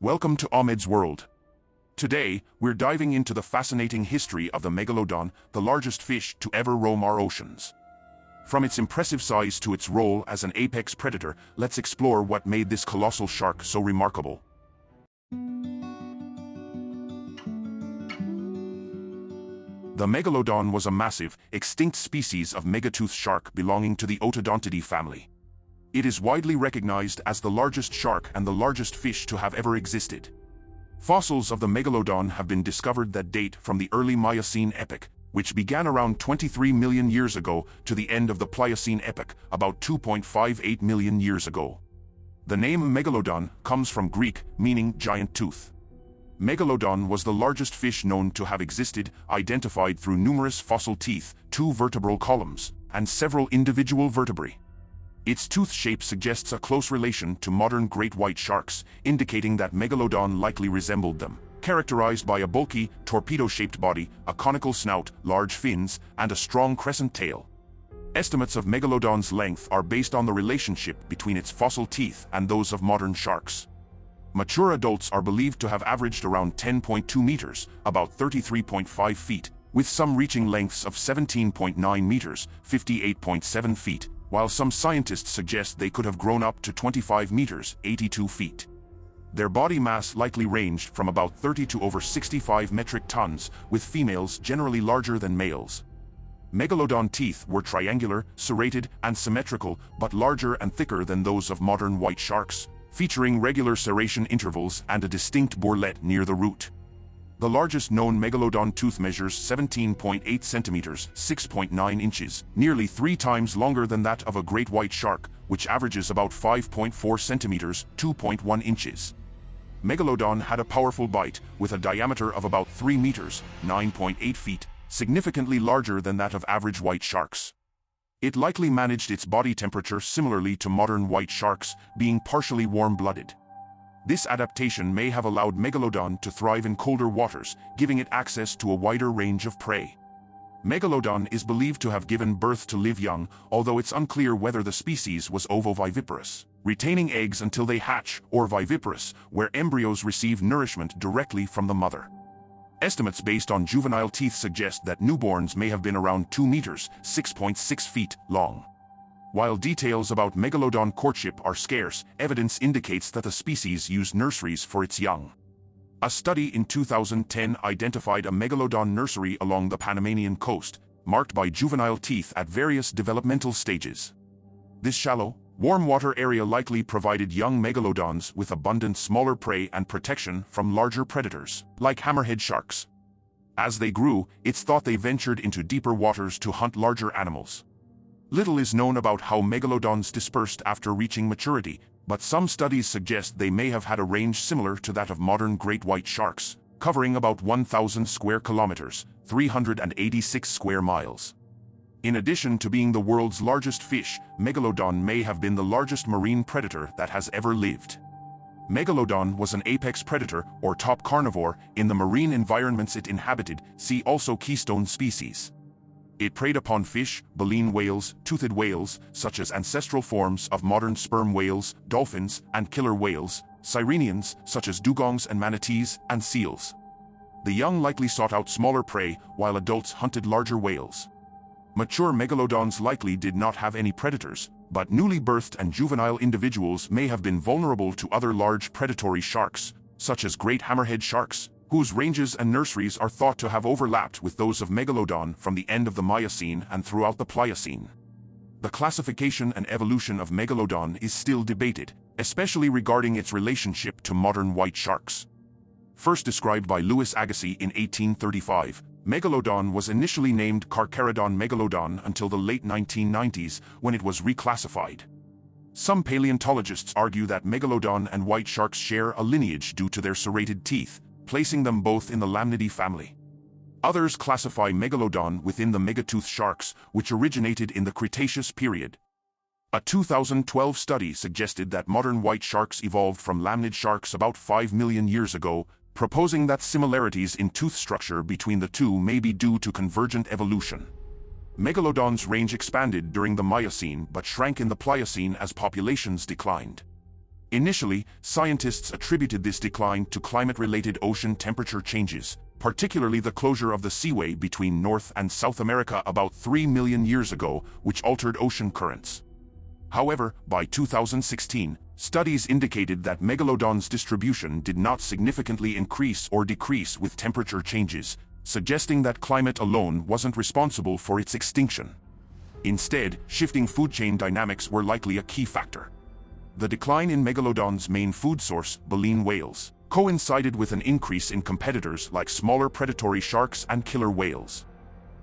Welcome to Ahmed's World. Today, we're diving into the fascinating history of the Megalodon, the largest fish to ever roam our oceans. From its impressive size to its role as an apex predator, let's explore what made this colossal shark so remarkable. The Megalodon was a massive, extinct species of megatooth shark belonging to the Otodontidae family. It is widely recognized as the largest shark and the largest fish to have ever existed. Fossils of the Megalodon have been discovered that date from the early Miocene Epoch, which began around 23 million years ago, to the end of the Pliocene Epoch, about 2.58 million years ago. The name Megalodon comes from Greek, meaning giant tooth. Megalodon was the largest fish known to have existed, identified through numerous fossil teeth, 2 vertebral columns, and several individual vertebrae. Its tooth shape suggests a close relation to modern great white sharks, indicating that Megalodon likely resembled them, characterized by a bulky, torpedo-shaped body, a conical snout, large fins, and a strong crescent tail. Estimates of Megalodon's length are based on the relationship between its fossil teeth and those of modern sharks. Mature adults are believed to have averaged around 10.2 meters, about 33.5 feet, with some reaching lengths of 17.9 meters, 58.7 feet, while some scientists suggest they could have grown up to 25 meters, 82 feet. Their body mass likely ranged from about 30 to over 65 metric tons, with females generally larger than males. Megalodon teeth were triangular, serrated, and symmetrical, but larger and thicker than those of modern white sharks, featuring regular serration intervals and a distinct bourlette near the root. The largest known Megalodon tooth measures 17.8 centimeters, 6.9 inches, nearly 3 times longer than that of a great white shark, which averages about 5.4 centimeters, 2.1 inches. Megalodon had a powerful bite, with a diameter of about 3 meters, 9.8 feet, significantly larger than that of average white sharks. It likely managed its body temperature similarly to modern white sharks, being partially warm-blooded. This adaptation may have allowed Megalodon to thrive in colder waters, giving it access to a wider range of prey. Megalodon is believed to have given birth to live young, although it's unclear whether the species was ovoviviparous, retaining eggs until they hatch, or viviparous, where embryos receive nourishment directly from the mother. Estimates based on juvenile teeth suggest that newborns may have been around 2 meters, 6.6 feet, long. While details about Megalodon courtship are scarce, evidence indicates that the species used nurseries for its young. A study in 2010 identified a Megalodon nursery along the Panamanian coast, marked by juvenile teeth at various developmental stages. This shallow, warm water area likely provided young Megalodons with abundant smaller prey and protection from larger predators, like hammerhead sharks. As they grew, it's thought they ventured into deeper waters to hunt larger animals. Little is known about how Megalodons dispersed after reaching maturity, but some studies suggest they may have had a range similar to that of modern great white sharks, covering about 1,000 square kilometers, 386 square miles. In addition to being the world's largest fish, Megalodon may have been the largest marine predator that has ever lived. Megalodon was an apex predator, or top carnivore, in the marine environments it inhabited, see also keystone species. It preyed upon fish, baleen whales, toothed whales, such as ancestral forms of modern sperm whales, dolphins, and killer whales, sirenians, such as dugongs and manatees, and seals. The young likely sought out smaller prey, while adults hunted larger whales. Mature Megalodons likely did not have any predators, but newly birthed and juvenile individuals may have been vulnerable to other large predatory sharks, such as great hammerhead sharks, whose ranges and nurseries are thought to have overlapped with those of Megalodon from the end of the Miocene and throughout the Pliocene. The classification and evolution of Megalodon is still debated, especially regarding its relationship to modern white sharks. First described by Louis Agassiz in 1835, Megalodon was initially named Carcharodon megalodon until the late 1990s, when it was reclassified. Some paleontologists argue that Megalodon and white sharks share a lineage due to their serrated teeth, placing them both in the Lamnidae family. Others classify Megalodon within the megatooth sharks, which originated in the Cretaceous period. A 2012 study suggested that modern white sharks evolved from lamnid sharks about 5 million years ago, proposing that similarities in tooth structure between the two may be due to convergent evolution. Megalodon's range expanded during the Miocene but shrank in the Pliocene as populations declined. Initially, scientists attributed this decline to climate-related ocean temperature changes, particularly the closure of the seaway between North and South America about 3 million years ago, which altered ocean currents. However, by 2016, studies indicated that Megalodon's distribution did not significantly increase or decrease with temperature changes, suggesting that climate alone wasn't responsible for its extinction. Instead, shifting food chain dynamics were likely a key factor. The decline in Megalodon's main food source, baleen whales, coincided with an increase in competitors like smaller predatory sharks and killer whales.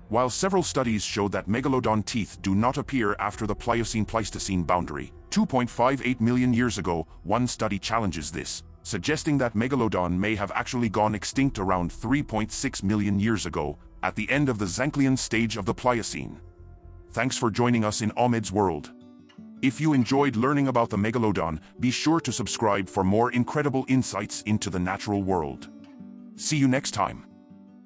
While several studies show that Megalodon teeth do not appear after the Pliocene-Pleistocene boundary, 2.58 million years ago, one study challenges this, suggesting that Megalodon may have actually gone extinct around 3.6 million years ago, at the end of the Zanclean stage of the Pliocene. Thanks for joining us in Ahmed's World. If you enjoyed learning about the Megalodon, be sure to subscribe for more incredible insights into the natural world. See you next time.